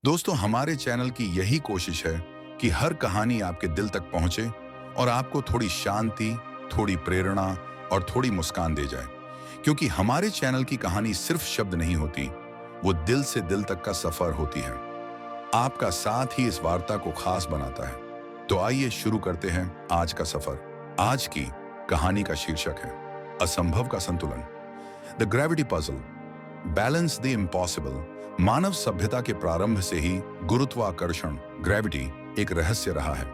दोस्तों, हमारे चैनल की यही कोशिश है कि हर कहानी आपके दिल तक पहुंचे और आपको थोड़ी शांति, थोड़ी प्रेरणा और थोड़ी मुस्कान दे जाए। क्योंकि हमारे चैनल की कहानी सिर्फ शब्द नहीं होती, वो दिल से दिल तक का सफर होती है। आपका साथ ही इस वार्ता को खास बनाता है। तो आइए शुरू करते हैं आज का सफर। आज की कहानी का शीर्षक है असंभव का संतुलन। The gravity puzzle, balance the impossible. मानव सभ्यता के प्रारंभ से ही गुरुत्वाकर्षण, ग्रेविटी, एक रहस्य रहा है।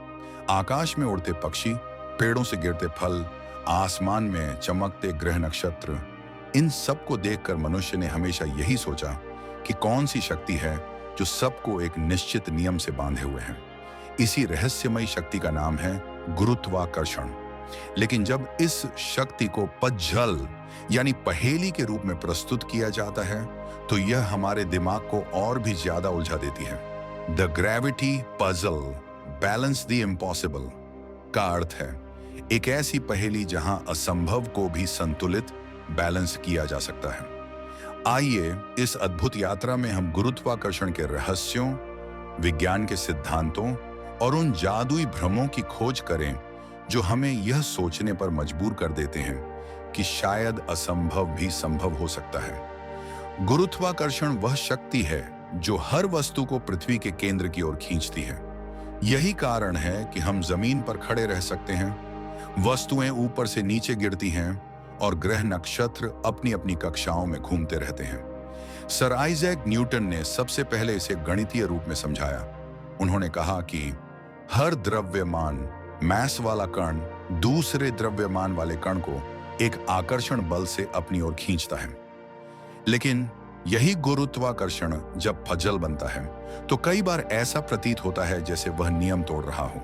आकाश में उड़ते पक्षी, पेड़ों से गिरते फल, आसमान में चमकते ग्रह नक्षत्र, इन सब को देखकर मनुष्य ने हमेशा यही सोचा कि कौन सी शक्ति है जो सबको एक निश्चित नियम से बांधे हुए है। इसी रहस्यमयी शक्ति का नाम है गुरुत्वाकर्षण। लेकिन जब इस शक्ति को पजल यानी पहेली के रूप में प्रस्तुत किया जाता है, तो यह हमारे दिमाग को और भी ज्यादा उलझा देती है। The gravity puzzle, balance the impossible का अर्थ है एक ऐसी पहेली जहां असंभव को भी संतुलित, बैलेंस किया जा सकता है। आइए इस अद्भुत यात्रा में हम गुरुत्वाकर्षण के रहस्यों, विज्ञान के सिद्धांतों और उन जादुई भ्रमों की खोज करें जो हमें यह सोचने पर मजबूर कर देते हैं कि शायद असंभव भी संभव हो सकता है। गुरुत्वाकर्षण वह शक्ति है जो हर वस्तु को पृथ्वी के केंद्र की ओर खींचती है। यही कारण है कि हम जमीन पर खड़े रह सकते हैं, वस्तुएं ऊपर से नीचे गिरती हैं और ग्रह नक्षत्र अपनी अपनी कक्षाओं में घूमते रहते हैं। सर आइजैक न्यूटन ने सबसे पहले इसे गणितीय रूप में समझाया। उन्होंने कहा कि हर द्रव्यमान, मैस वाला कण दूसरे द्रव्यमान वाले कण को एक आकर्षण बल से अपनी ओर खींचता है। लेकिन यही गुरुत्वाकर्षण जब पजल बनता है तो कई बार ऐसा प्रतीत होता है जैसे वह नियम तोड़ रहा हो।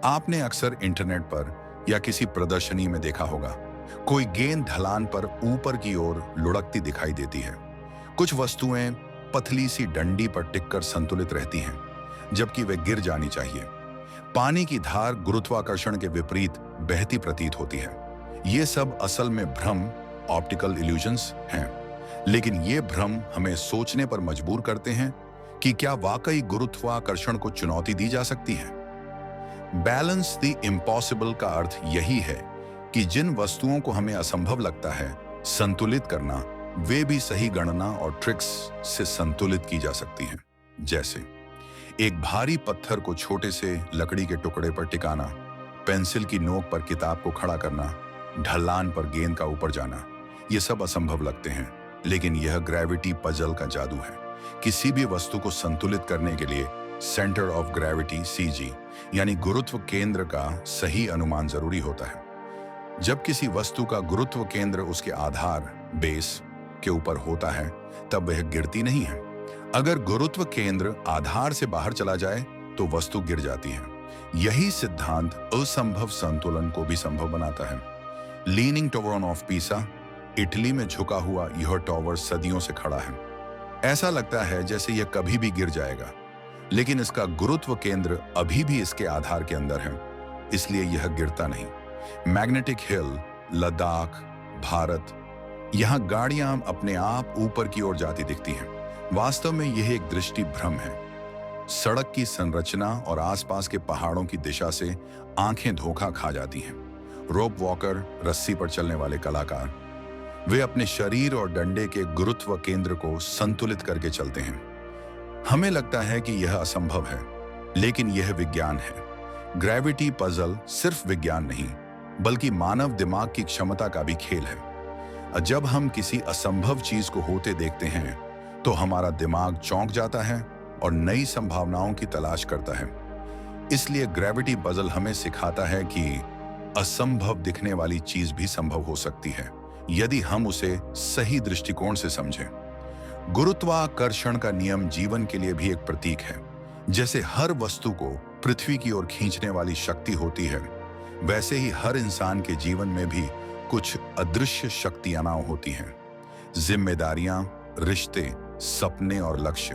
आपने अक्सर इंटरनेट पर या किसी प्रदर्शनी में देखा होगा, कोई गेंद ढलान पर ऊपर की ओर लुढ़कती दिखाई देती है। कुछ वस्तुएं पतली सी डंडी पर टिककर संतुलित रहती हैं, जबकि वे गिर जानी चाहिए। पानी की धार गुरुत्वाकर्षण के विपरीत बहती प्रतीत होती है। ये सब असल में भ्रम, ऑप्टिकल इल्यूजन्स हैं। लेकिन ये भ्रम हमें सोचने पर मजबूर करते हैं कि क्या वाकई गुरुत्वाकर्षण को चुनौती दी जा सकती है। बैलेंस द इम्पॉसिबल का अर्थ यही है कि जिन वस्तुओं को हमें असंभव लगता है संतुलित करना, वे भी सही गणना और ट्रिक्स से संतुलित की जा सकती हैं। जैसे एक भारी पत्थर को छोटे से लकड़ी के टुकड़े पर टिकाना, पेंसिल की नोक पर किताब को खड़ा करना, ढलान पर गेंद का ऊपर जाना। ये सब असंभव लगते हैं, लेकिन यह ग्रेविटी पजल का जादू है। किसी भी वस्तु को संतुलित करने के लिए सेंटर ऑफ ग्रेविटी, सीजी, यानी गुरुत्व केंद्र का सही अनुमान जरूरी होता है। जब किसी वस्तु का गुरुत्व केंद्र उसके आधार, बेस के ऊपर होता है, तब वह गिरती नहीं है। अगर गुरुत्व केंद्र आधार से बाहर चला जाए तो वस्तु गिर जाती है। यही सिद्धांत असंभव संतुलन को भी संभव बनाता है। Leaning tower of Pisa, Italy में झुका हुआ यह टावर सदियों से खड़ा है। ऐसा लगता है जैसे यह कभी भी गिर जाएगा, लेकिन इसका गुरुत्व केंद्र अभी भी इसके आधार के अंदर है, इसलिए यह गिरता नहीं। मैग्नेटिक हिल, लद्दाख, भारत, यहाँ गाड़ियां अपने आप ऊपर की ओर जाती दिखती हैं। वास्तव में यह एक दृष्टि भ्रम है। सड़क की संरचना और आसपास के पहाड़ों की दिशा से आंखें धोखा खा जाती हैं। रोप वॉकर, रस्सी पर चलने वाले कलाकार, वे अपने शरीर और डंडे के गुरुत्व केंद्र को संतुलित करके चलते हैं। हमें लगता है कि यह असंभव है, लेकिन यह विज्ञान है। ग्रेविटी पजल सिर्फ विज्ञान नहीं, बल्कि मानव दिमाग की क्षमता का भी खेल है। जब हम किसी असंभव चीज को होते देखते हैं तो हमारा दिमाग चौंक जाता है और नई संभावनाओं की तलाश करता है। इसलिए ग्रेविटी पजल हमें सिखाता है कि असंभव दिखने वाली चीज भी संभव हो सकती है, यदि हम उसे सही दृष्टिकोण से समझें। गुरुत्वाकर्षण का नियम जीवन के लिए भी एक प्रतीक है। जैसे हर वस्तु को पृथ्वी की ओर खींचने वाली शक्ति होती है, वैसे ही हर इंसान के जीवन में भी कुछ अदृश्य शक्तियां होती हैं। जिम्मेदारियां, रिश्ते, सपने और लक्ष्य।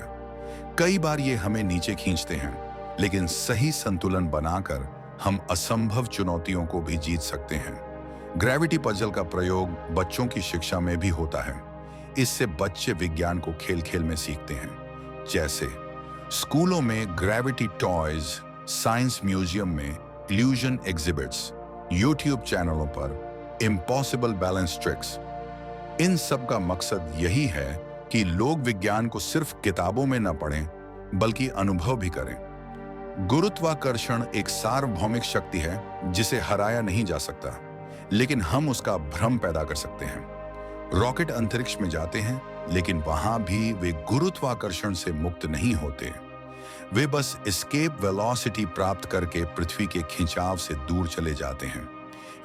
कई बार ये हमें नीचे खींचते हैं, लेकिन सही संतुलन बनाकर हम असंभव चुनौतियों को भी जीत सकते हैं। ग्रेविटी पजल का प्रयोग बच्चों की शिक्षा में भी होता है। इससे बच्चे विज्ञान को खेल खेल में सीखते हैं। जैसे स्कूलों में ग्रेविटी टॉयज, साइंस म्यूजियम में इल्यूजन एग्जिबिट्स, यूट्यूब चैनलों पर इम्पॉसिबल बैलेंस ट्रिक्स। इन सब का मकसद यही है कि लोग विज्ञान को सिर्फ किताबों में न पढ़ें बल्कि अनुभव भी करें। गुरुत्वाकर्षण एक सार्वभौमिक शक्ति है जिसे हराया नहीं जा सकता, लेकिन हम उसका भ्रम पैदा कर सकते हैं। रॉकेट अंतरिक्ष में जाते हैं, लेकिन वहां भी वे गुरुत्वाकर्षण से मुक्त नहीं होते। वे बस एस्केप वेलोसिटी प्राप्त करके पृथ्वी के खिंचाव से दूर चले जाते हैं।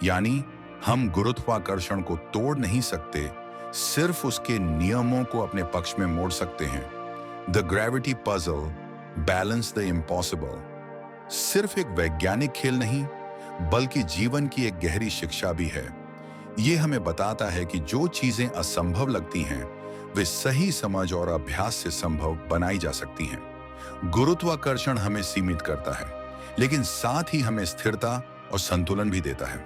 यानी हम गुरुत्वाकर्षण को तोड़ नहीं सकते, सिर्फ उसके नियमों को अपने पक्ष में मोड़ सकते हैं। The gravity puzzle, balance the impossible, सिर्फ एक वैज्ञानिक खेल नहीं बल्कि जीवन की एक गहरी शिक्षा भी है। ये हमें बताता है कि जो चीजें असंभव लगती हैं वे सही समझ और अभ्यास से संभव बनाई जा सकती हैं। गुरुत्वाकर्षण हमें सीमित करता है, लेकिन साथ ही हमें स्थिरता और संतुलन भी देता है।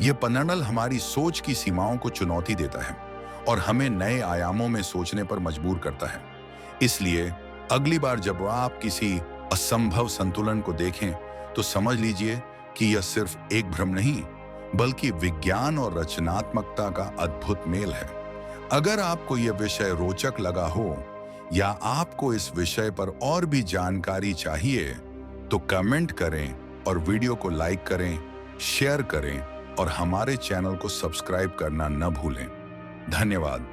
यह पैनल हमारी सोच की सीमाओं को चुनौती देता है और हमें नए आयामों में सोचने पर मजबूर करता है। इसलिए अगली बार जब आप किसी असंभव संतुलन को देखें तो समझ लीजिए कि यह सिर्फ एक भ्रम नहीं बल्कि विज्ञान और रचनात्मकता का अद्भुत मेल है। अगर आपको यह विषय रोचक लगा हो या आपको इस विषय पर और भी जानकारी चाहिए तो कमेंट करें और वीडियो को लाइक करें, शेयर करें और हमारे चैनल को सब्सक्राइब करना न भूलें। धन्यवाद।